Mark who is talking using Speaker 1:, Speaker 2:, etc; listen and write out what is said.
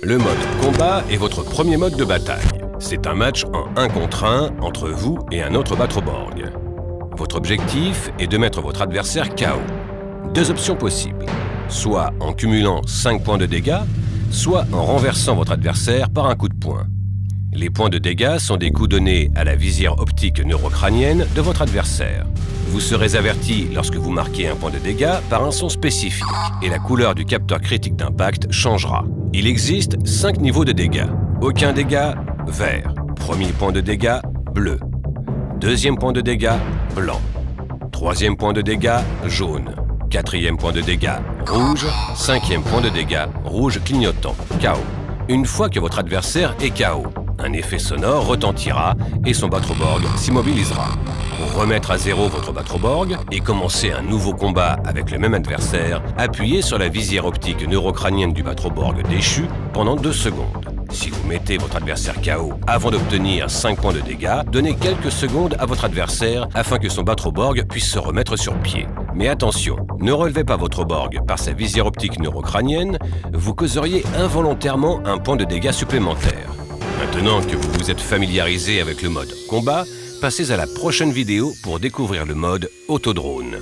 Speaker 1: Le mode combat est votre premier mode de bataille. C'est un match en 1 contre 1 entre vous et un autre Battleborg. Votre objectif est de mettre votre adversaire KO. 2 options possibles, soit en cumulant 5 points de dégâts, soit en renversant votre adversaire par un coup de poing. Les points de dégâts sont des coups donnés à la visière optique neurocrânienne de votre adversaire. Vous serez averti lorsque vous marquez un point de dégâts par un son spécifique et la couleur du capteur critique d'impact changera. Il existe 5 niveaux de dégâts. Aucun dégât, vert. Premier point de dégâts, bleu. Deuxième point de dégâts, blanc. Troisième point de dégâts, jaune. Quatrième point de dégâts, rouge. Cinquième point de dégâts, rouge clignotant, KO. Une fois que votre adversaire est KO, un effet sonore retentira et son Battleborg s'immobilisera. Pour remettre à zéro votre Battleborg et commencer un nouveau combat avec le même adversaire, appuyez sur la visière optique neurocrânienne du Battleborg déchu pendant 2 secondes. Si vous mettez votre adversaire KO avant d'obtenir 5 points de dégâts, donnez quelques secondes à votre adversaire afin que son Battleborg puisse se remettre sur pied. Mais attention, ne relevez pas votre Borg par sa visière optique neurocrânienne, vous causeriez involontairement un point de dégâts supplémentaire. Maintenant que vous vous êtes familiarisé avec le mode combat, passez à la prochaine vidéo pour découvrir le mode autodrone.